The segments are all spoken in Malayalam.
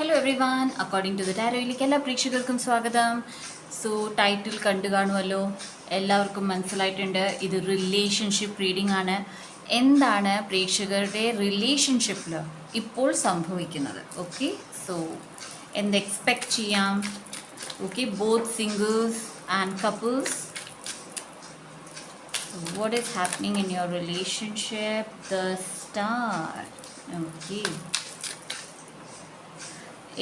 Hello everyone, according to the ടാരോയിലേക്ക് എല്ലാ പ്രേക്ഷകർക്കും സ്വാഗതം. സോ ടൈറ്റിൽ കണ്ടു കാണുമല്ലോ, എല്ലാവർക്കും മനസ്സിലായിട്ടുണ്ട് ഇത് റിലേഷൻഷിപ്പ് റീഡിംഗ് ആണ്. എന്താണ് പ്രേക്ഷകരുടെ റിലേഷൻഷിപ്പിൽ ഇപ്പോൾ സംഭവിക്കുന്നത്? ഓക്കെ, സോ എന്ത് എക്സ്പെക്റ്റ് ചെയ്യാം? Okay, both singles and couples. What is happening in your relationship? The Star. Okay.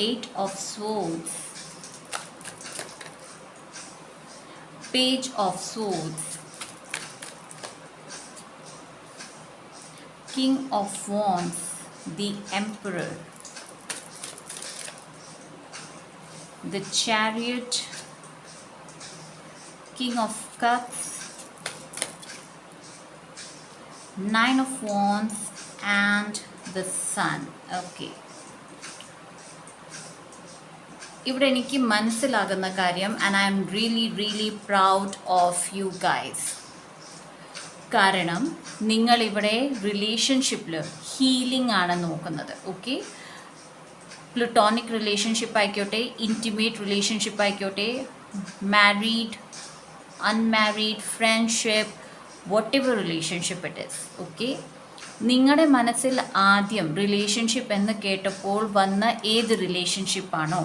Eight of Swords, Page of Swords, King of Wands, the Emperor, the Chariot, King of Cups, Nine of Wands, and the Sun. Okay. ഇവിടെ എനിക്ക് മനസ്സിലാകുന്ന കാര്യം, and I am really proud of you guys. കാരണം നിങ്ങളിവിടെ റിലേഷൻഷിപ്പിൽ ഹീലിംഗ് ആണ് നോക്കുന്നത്. ഓക്കെ, പ്ലൂട്ടോണിക് റിലേഷൻഷിപ്പ് ആയിക്കോട്ടെ, ഇൻറ്റിമേറ്റ് റിലേഷൻഷിപ്പ് ആയിക്കോട്ടെ, married, unmarried, friendship, what ever relationship it is. Okay, നിങ്ങളുടെ മനസ്സിൽ ആദ്യം റിലേഷൻഷിപ്പ് എന്ന് കേട്ടപ്പോൾ വന്ന ഏത് റിലേഷൻഷിപ്പാണോ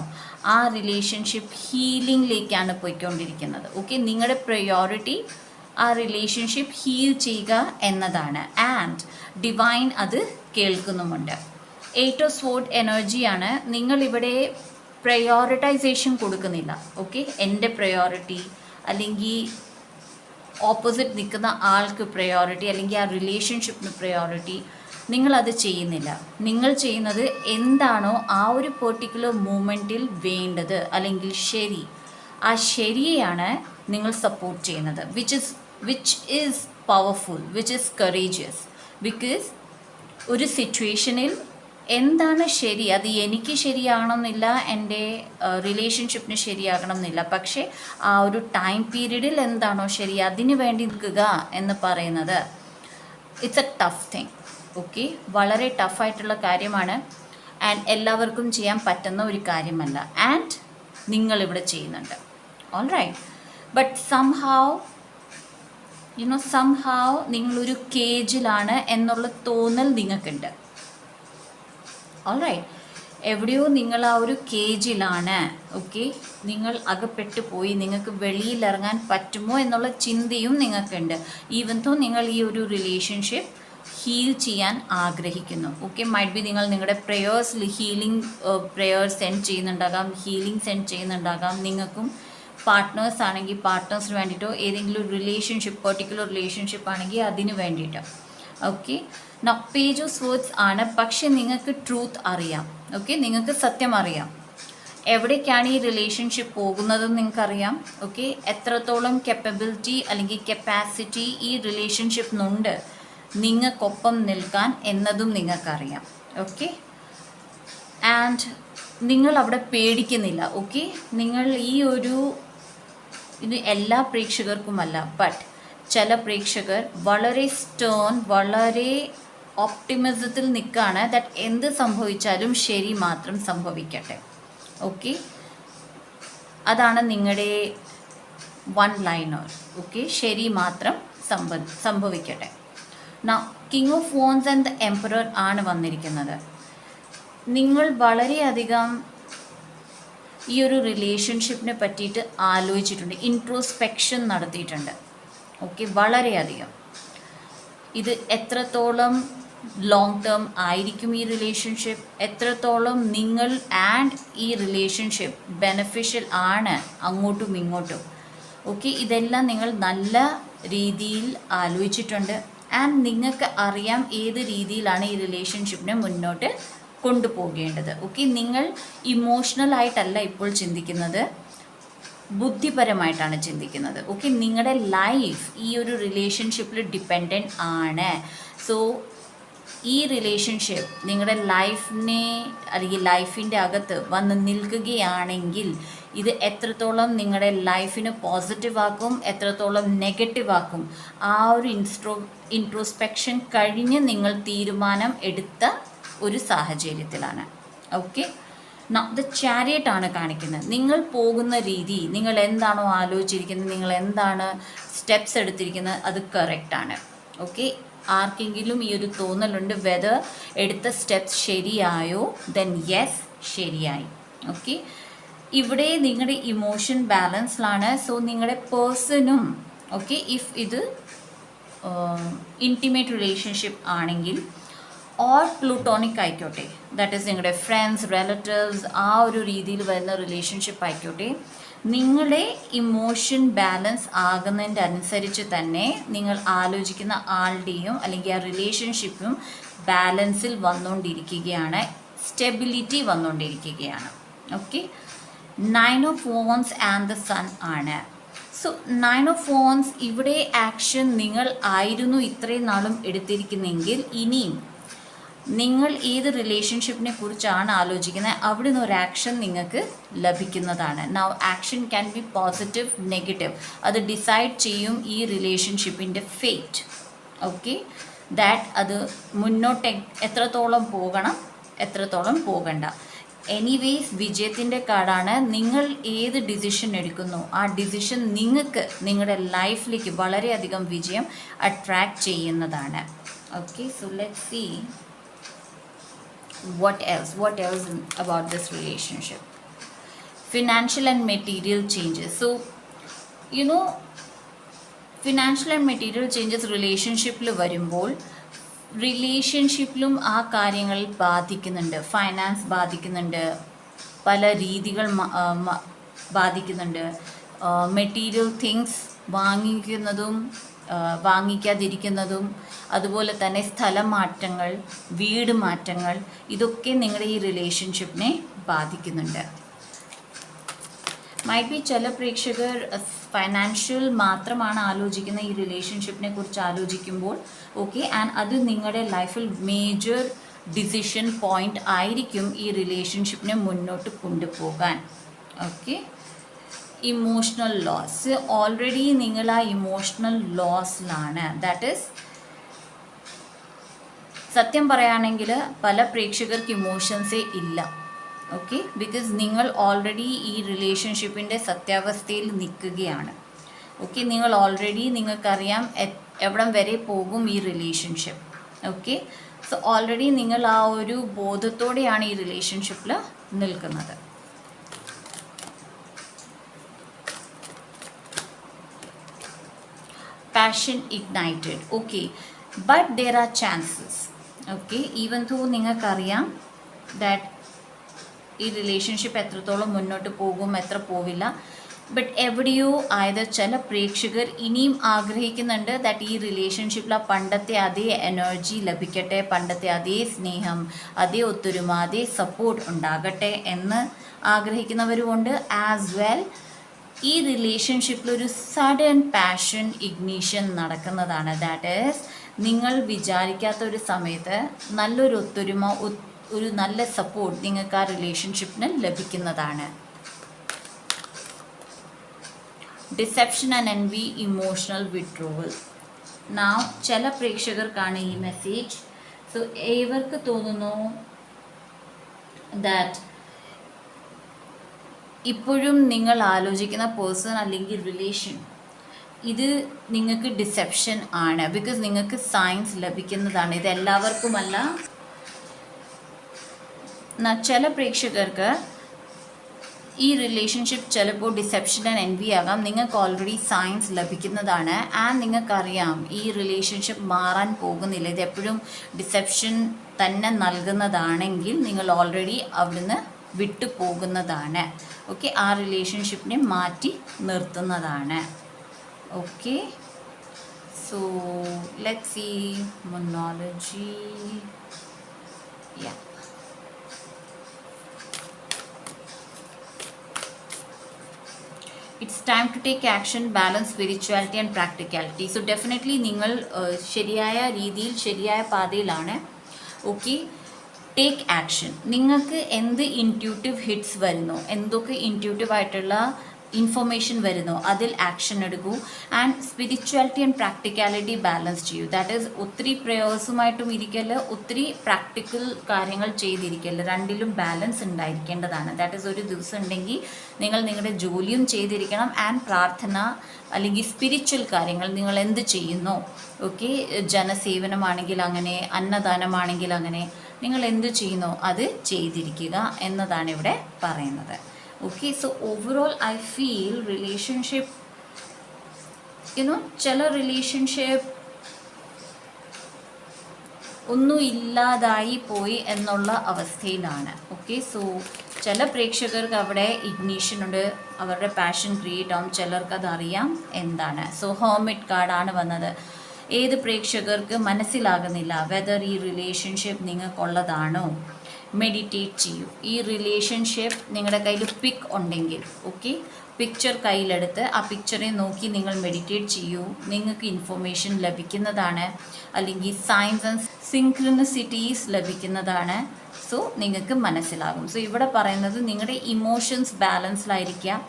ആ റിലേഷൻഷിപ്പ് ഹീലിംഗിലേക്കാണ് പോയിക്കൊണ്ടിരിക്കുന്നത്. ഓക്കെ, നിങ്ങളുടെ പ്രയോറിറ്റി ആ റിലേഷൻഷിപ്പ് ഹീൽ ചെയ്യുക എന്നതാണ്. ആൻഡ് ഡിവൈൻ അത് കേൾക്കുന്നുമുണ്ട്. എയ്റ്റ് ഓഫ് സ്വോർഡ് എനർജിയാണ്. നിങ്ങളിവിടെ പ്രയോറിറ്റൈസേഷൻ കൊടുക്കുന്നില്ല. ഓക്കെ, എൻ്റെ പ്രയോറിറ്റി അല്ലെങ്കിൽ ഓപ്പോസിറ്റ് നിൽക്കുന്ന ആൾക്ക് പ്രയോറിറ്റി അല്ലെങ്കിൽ ആ റിലേഷൻഷിപ്പിന് പ്രയോറിറ്റി, നിങ്ങളത് ചെയ്യുന്നില്ല. നിങ്ങൾ ചെയ്യുന്നത് എന്താണോ ആ ഒരു പെർട്ടിക്കുലർ മൂമെൻറ്റിൽ വേണ്ടത് അല്ലെങ്കിൽ ശരി, ആ ശരിയെയാണ് നിങ്ങൾ സപ്പോർട്ട് ചെയ്യുന്നത്. Which is powerful, which is courageous. Because ഒരു സിറ്റുവേഷനിൽ എന്താണ് ശരി, അത് എനിക്ക് ശരിയാകണമെന്നില്ല, എൻ്റെ റിലേഷൻഷിപ്പിന് ശരിയാകണം എന്നില്ല. പക്ഷേ ആ ഒരു ടൈം പീരീഡിൽ എന്താണോ ശരി അതിന് വേണ്ടി നിൽക്കുക എന്ന് പറയുന്നത് it's A tough thing. Okay, വളരെ ടഫായിട്ടുള്ള കാര്യമാണ്. ആൻഡ് എല്ലാവർക്കും ചെയ്യാൻ പറ്റുന്ന ഒരു കാര്യമല്ല. ആൻഡ് നിങ്ങളിവിടെ ചെയ്യുന്നുണ്ട്. ഓൾ റൈറ്റ്, ബട്ട് സംഹാവ് നിങ്ങളൊരു കേജിലാണ് എന്നുള്ള തോന്നൽ നിങ്ങൾക്കുണ്ട്. ഓൾറൈറ്റ്, എവിടെയോ നിങ്ങൾ ആ ഒരു കേജിലാണ്. ഓക്കെ, നിങ്ങൾ അകപ്പെട്ടു പോയി, നിങ്ങൾക്ക് വെളിയിലിറങ്ങാൻ പറ്റുമോ എന്നുള്ള ചിന്തയും നിങ്ങൾക്കുണ്ട്. ഈവൻ തോ നിങ്ങൾ ഈ ഒരു റിലേഷൻഷിപ്പ് ഹീൽ ചെയ്യാൻ ആഗ്രഹിക്കുന്നു. ഓക്കെ, മൈറ്റ് ബി നിങ്ങൾ നിങ്ങളുടെ പ്രേയേഴ്സിൽ ഹീലിംഗ് പ്രേയേഴ്സ് സെൻഡ് ചെയ്യുന്നുണ്ടാകാം, ഹീലിംഗ് സെൻഡ് ചെയ്യുന്നുണ്ടാകാം. നിങ്ങൾക്കും പാർട്ട്നേഴ്സ് ആണെങ്കിൽ പാർട്ട്നേഴ്സിന് വേണ്ടിയിട്ടോ, ഏതെങ്കിലും റിലേഷൻഷിപ്പ് പെർട്ടിക്കുലർ റിലേഷൻഷിപ്പ് ആണെങ്കിൽ അതിന് വേണ്ടിയിട്ടോ. ഓക്കെ, പേജ് ഓഫ് സ്വേർഡ്സ് ആണ്. പക്ഷെ നിങ്ങൾക്ക് ട്രൂത്ത് അറിയാം. ഓക്കെ, നിങ്ങൾക്ക് സത്യം അറിയാം, എവിടേക്കാണ് ഈ റിലേഷൻഷിപ്പ് പോകുന്നതെന്ന് നിങ്ങൾക്കറിയാം. ഓക്കെ, എത്രത്തോളം കെപ്പബിലിറ്റി അല്ലെങ്കിൽ കപ്പാസിറ്റി ഈ റിലേഷൻഷിപ്പിനുണ്ട് നിങ്ങൾക്കൊപ്പം നിൽക്കാൻ എന്നതും നിങ്ങൾക്കറിയാം. ഓക്കെ, ആൻഡ് നിങ്ങൾ അവിടെ പേടിക്കുന്നില്ല. ഓക്കെ, നിങ്ങൾ ഈ ഒരു ഇത് എല്ലാ പ്രേക്ഷകർക്കുമല്ല, ബട്ട് ചില പ്രേക്ഷകർ വളരെ സ്റ്റേൺ, വളരെ ഓപ്റ്റിമിസത്തിൽ നിൽക്കുകയാണ്. ദാറ്റ് എന്ത് സംഭവിച്ചാലും ശരി മാത്രം സംഭവിക്കട്ടെ. ഓക്കെ, അതാണ് നിങ്ങളുടെ വൺ ലൈനർ. ഓക്കെ, ശരി മാത്രം സംഭവിക്കട്ടെ. King of wands and the emperor ആണ് വന്നിരിക്കുന്നത്. നിങ്ങൾ വളരെയധികം ഈ ഒരു റിലേഷൻഷിപ്പിനെ പറ്റിയിട്ട് ആലോചിച്ചിട്ടുണ്ട്, ഇൻട്രോസ്പെക്ഷൻ നടത്തിയിട്ടുണ്ട്. ഓക്കെ, വളരെയധികം. ഇത് എത്രത്തോളം ലോങ് ടേം ആയിരിക്കും ഈ റിലേഷൻഷിപ്പ്, എത്രത്തോളം നിങ്ങൾ ആൻഡ് ഈ റിലേഷൻഷിപ്പ് ബെനഫിഷ്യൽ ആണ് അങ്ങോട്ടും ഇങ്ങോട്ടും. ഓക്കെ, ഇതെല്ലാം നിങ്ങൾ നല്ല രീതിയിൽ ആലോചിച്ചിട്ടുണ്ട്. ആൻഡ് നിങ്ങൾക്ക് അറിയാം ഏത് രീതിയിലാണ് ഈ റിലേഷൻഷിപ്പിനെ മുന്നോട്ട് കൊണ്ടുപോകേണ്ടത്. ഓക്കെ, നിങ്ങൾ ഇമോഷണൽ ആയിട്ടല്ല ഇപ്പോൾ ചിന്തിക്കുന്നത്, ബുദ്ധിപരമായിട്ടാണ് ചിന്തിക്കുന്നത്. ഓക്കെ, നിങ്ങളുടെ ലൈഫ് ഈ ഒരു റിലേഷൻഷിപ്പിൽ ഡിപ്പെൻഡൻ്റ് ആണ്. സോ ഈ റിലേഷൻഷിപ്പ് നിങ്ങളുടെ ലൈഫിനെ അല്ലെങ്കിൽ ലൈഫിൻ്റെ അകത്ത് വന്ന് നിൽക്കുകയാണെങ്കിൽ ഇത് എത്രത്തോളം നിങ്ങളുടെ ലൈഫിന് പോസിറ്റീവ് ആക്കും, എത്രത്തോളം നെഗറ്റീവ് ആക്കും, ആ ഒരു ഇൻട്രോസ്പെക്ഷൻ കഴിഞ്ഞ് നിങ്ങൾ തീരുമാനം എടുത്ത ഒരു സാഹചര്യത്തിലാണ്. ഓക്കെ, ദ ചാരിയറ്റ് ആണ് കാണിക്കുന്നത്. നിങ്ങൾ പോകുന്ന രീതി, നിങ്ങൾ എന്താണോ ആലോചിച്ചിരിക്കുന്നത്, നിങ്ങൾ എന്താണ് സ്റ്റെപ്സ് എടുത്തിരിക്കുന്നത്, അത് കറക്റ്റാണ്. ഓക്കെ, ആർക്കെങ്കിലും ഈ ഒരു തോന്നലുണ്ട് വെദർ എടുത്ത സ്റ്റെപ്സ് ശരിയായോ, ദെൻ യെസ്, ശരിയായി. ഓക്കെ, ഇവിടെ നിങ്ങളുടെ ഇമോഷൻ ബാലൻസിലാണ്. സോ നിങ്ങളുടെ പേഴ്സണും ഓക്കെ, ഇഫ് ഇത് ഇൻറ്റിമേറ്റ് റിലേഷൻഷിപ്പ് ആണെങ്കിൽ ഓർ പ്ലൂട്ടോണിക് ആയിക്കോട്ടെ, ദാറ്റ് ഈസ് നിങ്ങളുടെ ഫ്രണ്ട്സ്, റിലേറ്റീവ്സ്, ആ ഒരു രീതിയിൽ വരുന്ന റിലേഷൻഷിപ്പ് ആയിക്കോട്ടെ, നിങ്ങളുടെ ഇമോഷൻ ബാലൻസ് ആകുന്നതിൻ്റെ അനുസരിച്ച് തന്നെ നിങ്ങൾ ആലോചിക്കുന്ന ആളുടെയും അല്ലെങ്കിൽ ആ റിലേഷൻഷിപ്പും ബാലൻസിൽ വന്നുകൊണ്ടിരിക്കുകയാണ്, സ്റ്റെബിലിറ്റി വന്നുകൊണ്ടിരിക്കുകയാണ്. Okay, 9 of Wands and the sun ആണ്. സോ 9 of Wands ഇവിടെ ആക്ഷൻ നിങ്ങൾ ആയിരുന്നു ഇത്രയും നാളും എടുത്തിരിക്കുന്നെങ്കിൽ ഇനിയും നിങ്ങൾ ഏത് റിലേഷൻഷിപ്പിനെ കുറിച്ചാണ് ആലോചിക്കുന്നത് അവിടെ നിന്ന് ഒരു ആക്ഷൻ നിങ്ങൾക്ക് ലഭിക്കുന്നതാണ്. Now action can be positive, negative, അത് ഡിസൈഡ് ചെയ്യും ഈ റിലേഷൻഷിപ്പിൻ്റെ ഫേറ്റ്. ഓക്കെ, ദാറ്റ് അത് മുന്നോട്ട് എത്രത്തോളം പോകണം, എത്രത്തോളം പോകണ്ട. എനിവേസ് വിജയത്തിൻ്റെ കാർഡാണ്. നിങ്ങൾ ഏത് ഡിസിഷൻ എടുക്കുന്നു ആ ഡിസിഷൻ നിങ്ങൾക്ക് നിങ്ങളുടെ ലൈഫിലേക്ക് വളരെയധികം വിജയം അട്രാക്റ്റ് ചെയ്യുന്നതാണ്. Okay, so let's see what else about this relationship. Financial and material changes. So you know, financial and material changes റിലേഷൻഷിപ്പിൽ വരുമ്പോൾ റിലേഷൻഷിപ്പിലും ആ കാര്യങ്ങളിൽ ബാധിക്കുന്നുണ്ട്. ഫൈനാൻസ് ബാധിക്കുന്നുണ്ട്, പല രീതികൾ ബാധിക്കുന്നുണ്ട്. മെറ്റീരിയൽ തിങ്സ് വാങ്ങിക്കുന്നതും വാങ്ങിക്കാതിരിക്കുന്നതും, അതുപോലെ തന്നെ സ്ഥലം മാറ്റങ്ങൾ, വീട് മാറ്റങ്ങൾ, ഇതൊക്കെ നിങ്ങളുടെ ഈ റിലേഷൻഷിപ്പിനെ ബാധിക്കുന്നുണ്ട്. മൈറ്റ് ബി ചില പ്രേക്ഷകർ ഫൈനാൻഷ്യൽ മാത്രമാണ് ആലോചിക്കുന്ന ഈ റിലേഷൻഷിപ്പിനെ കുറിച്ച് ആലോചിക്കുമ്പോൾ. ഓക്കെ, ആൻഡ് അത് നിങ്ങളുടെ ലൈഫിൽ മേജർ ഡിസിഷൻ പോയിൻ്റ് ആയിരിക്കും ഈ റിലേഷൻഷിപ്പിനെ മുന്നോട്ട് കൊണ്ടുപോകാൻ. ഓക്കെ, ഇമോഷണൽ ലോസ്, ഓൾറെഡി നിങ്ങൾ ആ ഇമോഷണൽ ലോസിലാണ്. ദാറ്റ് ഈസ്, സത്യം പറയുകയാണെങ്കിൽ പല പ്രേക്ഷകർക്ക് ഇമോഷൻസേ ഇല്ല. ഓക്കെ, ബിക്കോസ് നിങ്ങൾ ഓൾറെഡി ഈ റിലേഷൻഷിപ്പിൻ്റെ സത്യാവസ്ഥയിൽ നിൽക്കുകയാണ്. ഓക്കെ, നിങ്ങൾ ഓൾറെഡി നിങ്ങൾക്കറിയാം എവിടം വരെ പോകും ഈ റിലേഷൻഷിപ്പ്. ഓക്കെ, സോ ഓൾറെഡി നിങ്ങൾ ആ ഒരു ബോധത്തോടെയാണ് ഈ റിലേഷൻഷിപ്പിൽ നിൽക്കുന്നത്. Passion ignited. Okay, but there are chances. Okay, even though നിങ്ങൾക്കറിയാം ദാറ്റ് ഈ റിലേഷൻഷിപ്പ് എത്രത്തോളം മുന്നോട്ട് പോകും, എത്ര പോവില്ല, ബട്ട് എവിടെയോ ആയത് ചില പ്രേക്ഷകർ ഇനിയും ആഗ്രഹിക്കുന്നുണ്ട് ദാറ്റ് ഈ റിലേഷൻഷിപ്പിൽ ആ പണ്ടത്തെ അതേ എനർജി ലഭിക്കട്ടെ, പണ്ടത്തെ അതേ സ്നേഹം, അതേ ഒത്തൊരുമ, അതേ സപ്പോർട്ട് ഉണ്ടാകട്ടെ എന്ന് ആഗ്രഹിക്കുന്നവരുമുണ്ട്. ആസ് വെൽ ഈ റിലേഷൻഷിപ്പിൽ ഒരു സഡൻ പാഷൻ ഇഗ്നീഷൻ നടക്കുന്നതാണ്. ദാറ്റ് ഈസ്, നിങ്ങൾ വിചാരിക്കാത്ത ഒരു സമയത്ത് നല്ലൊരു ഒത്തൊരുമ, ഒരു നല്ല സപ്പോർട്ട് നിങ്ങൾക്ക് ആ റിലേഷൻഷിപ്പിന് ലഭിക്കുന്നതാണ്. Deception and envy, emotional withdrawal. നാം ചില പ്രേക്ഷകർക്കാണ് ഈ മെസ്സേജ്. സോ ഇവർക്ക് തോന്നുന്നു ദാറ്റ് ഇപ്പോഴും നിങ്ങൾ ആലോചിക്കുന്ന പേഴ്സൺ അല്ലെങ്കിൽ റിലേഷൻ ഇത് നിങ്ങൾക്ക് ഡിസെപ്ഷൻ ആണ്. ബിക്കോസ് നിങ്ങൾക്ക് സയൻസ് ലഭിക്കുന്നതാണ്. ഇത് എല്ലാവർക്കുമല്ല. ചില പ്രേക്ഷകർക്ക് ഈ റിലേഷൻഷിപ്പ് ചിലപ്പോൾ ഡിസെപ്ഷൻ ആൻഡ് എൻവി ആകാം. നിങ്ങൾക്ക് ഓൾറെഡി സയൻസ് ലഭിക്കുന്നതാണ്. ആൻഡ് നിങ്ങൾക്കറിയാം ഈ റിലേഷൻഷിപ്പ് മാറാൻ പോകുന്നില്ല, ഇത് എപ്പോഴും ഡിസെപ്ഷൻ തന്നെ നൽകുന്നതാണെങ്കിൽ നിങ്ങൾ ഓൾറെഡി അവിടുന്ന് വിട്ടു പോകുന്നതാണ്. ഓക്കെ, ആ റിലേഷൻഷിപ്പിനെ മാറ്റി നിർത്തുന്നതാണ്. Okay, so let's see monology. Yeah, it's time to take action, balance spirituality and practicality. So definitely നിങ്ങൾ ശരിയായ രീതിയിൽ ശരിയായ പാതയിലാണ്. Okay, take action. നിങ്ങൾക്ക് എന്ത് ഇൻറ്റ്യൂട്ടീവ് ഹിറ്റ്സ് വരുന്നു, എന്തൊക്കെ ഇൻറ്റ്യൂട്ടീവ് ആയിട്ടുള്ള ഇൻഫർമേഷൻ വരുന്നു അതിൽ ആക്ഷൻ എടുക്കൂ. And spirituality and practicality balance ചെയ്യൂ. ദാറ്റ് ഈസ് ഒത്തിരി പ്രേയേഴ്സുമായിട്ടും ഇരിക്കല്, ഒത്തിരി പ്രാക്ടിക്കൽ കാര്യങ്ങൾ ചെയ്തിരിക്കല്. രണ്ടിലും ബാലൻസ് ഉണ്ടായിരിക്കേണ്ടതാണ്. ദാറ്റ് ഈസ് ഒരു ദിവസം ഉണ്ടെങ്കിൽ നിങ്ങൾ നിങ്ങളുടെ ജോലിയും ചെയ്തിരിക്കണം, ആൻഡ് പ്രാർത്ഥന അല്ലെങ്കിൽ സ്പിരിച്വൽ കാര്യങ്ങൾ നിങ്ങൾ എന്ത് ചെയ്യുന്നു, ഓക്കെ, ജനസേവനമാണെങ്കിൽ അങ്ങനെ, അന്നദാനമാണെങ്കിൽ അങ്ങനെ, നിങ്ങൾ എന്ത് ചെയ്യുന്നു അത് ചെയ്തിരിക്കുക എന്നതാണ് ഇവിടെ പറയുന്നത്. Okay, so overall I feel relationship, ചില റിലേഷൻഷിപ്പ് ഒന്നും ഇല്ലാതായി പോയി എന്നുള്ള അവസ്ഥയിലാണ്. ഓക്കെ, സോ ചില പ്രേക്ഷകർക്ക് അവിടെ ഇഗ്നീഷൻ ഉണ്ട്, അവരുടെ പാഷൻ ക്രിയേറ്റ് ആവും, ചിലർക്ക് അതറിയാം എന്താണ്. സോ ഹെർമിറ്റ് കാർഡാണ് വന്നത്. ഏത് പ്രേക്ഷകർക്ക് മനസ്സിലാകുന്നില്ല വെദർ ഈ റിലേഷൻഷിപ്പ് നിങ്ങൾക്കുള്ളതാണോ, മെഡിറ്റേറ്റ് ചെയ്യൂ. ഈ റിലേഷൻഷിപ്പ് നിങ്ങളുടെ കയ്യിൽ പിക്ക് ഉണ്ടെങ്കിൽ, ഓക്കെ, പിക്ചർ കയ്യിലെടുത്ത് ആ പിക്ചറെ നോക്കി നിങ്ങൾ മെഡിറ്റേറ്റ് ചെയ്യൂ. നിങ്ങൾക്ക് ഇൻഫർമേഷൻ ലഭിക്കുന്നതാണ്, അല്ലെങ്കിൽ സയൻസ് ആൻഡ് സിൻക്രണിസിറ്റീസ് ലഭിക്കുന്നതാണ്. സോ നിങ്ങൾക്ക് മനസ്സിലാകും. സോ ഇവിടെ പറയുന്നത് നിങ്ങളുടെ ഇമോഷൻസ് ബാലൻസ്ഡായിരിക്കുക,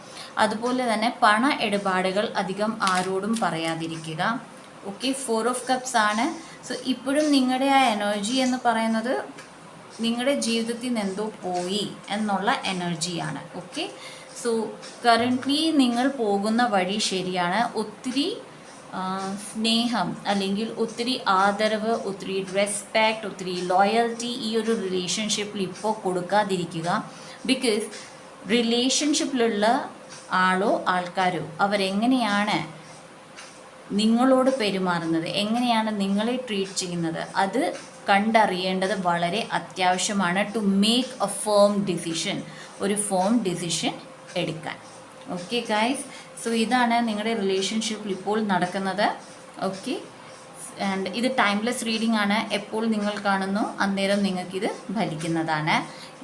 അതുപോലെ തന്നെ പണ ഇടപാടുകൾ അധികം ആരോടും പറയാതിരിക്കുക. ഓക്കെ, 4 ഓഫ് കപ്സ് ആണ്. സോ ഇപ്പോഴും നിങ്ങളുടെ ആ എനർജി എന്ന് പറയുന്നത് നിങ്ങളുടെ ജീവിതത്തിൽ നിന്ന് എന്തോ പോയി എന്നുള്ള എനർജിയാണ്. ഓക്കെ, സോ കറൻ്റ്ലി നിങ്ങൾ പോകുന്ന വഴി ശരിയാണ്. ഒത്തിരി സ്നേഹം അല്ലെങ്കിൽ ഒത്തിരി ആദരവ്, ഒത്തിരി റെസ്പെക്റ്റ്, ഒത്തിരി ലോയൽറ്റി ഈ ഒരു റിലേഷൻഷിപ്പിൽ ഇപ്പോൾ കൊടുക്കാതിരിക്കുക. ബിക്കോസ് റിലേഷൻഷിപ്പിലുള്ള ആൾക്കാരോ അവരെങ്ങനെയാണ് നിങ്ങളോട് പെരുമാറുന്നത്, എങ്ങനെയാണ് നിങ്ങളെ ട്രീറ്റ് ചെയ്യുന്നത്, അത് കണ്ടറിയേണ്ടത് വളരെ അത്യാവശ്യമാണ്. To make a firm decision, ഒരു ഫേം ഡിസിഷൻ എടുക്കാൻ. ഓക്കെ ഗൈസ്, സോ ഇതാണ് നിങ്ങളുടെ റിലേഷൻഷിപ്പിൽ ഇപ്പോൾ നടക്കുന്നത്. ഓക്കെ, ആൻഡ് ഇത് ടൈംലെസ് റീഡിംഗ് ആണ്. എപ്പോൾ നിങ്ങൾ കാണുന്നു അന്നേരം നിങ്ങൾക്കിത് ഫലിക്കുന്നതാണ്.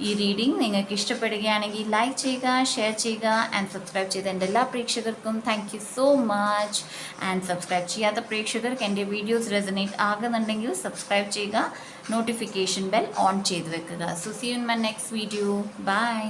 ഈ റീഡിംഗ് നിങ്ങൾക്ക് ഇഷ്ടപ്പെടുകയാണെങ്കിൽ ലൈക്ക് ചെയ്യുക, ഷെയർ ചെയ്യുക, ആൻഡ് സബ്സ്ക്രൈബ് ചെയ്ത എൻ്റെ എല്ലാ പ്രേക്ഷകർക്കും thank you so much. And subscribe ചെയ്യാത്ത പ്രേക്ഷകർക്ക് എൻ്റെ വീഡിയോസ് റെസനേറ്റ് ആകുന്നുണ്ടെങ്കിൽ സബ്സ്ക്രൈബ് ചെയ്യുക, നോട്ടിഫിക്കേഷൻ ബെൽ ഓൺ ചെയ്ത് വെക്കുക. So see you in my next video. By.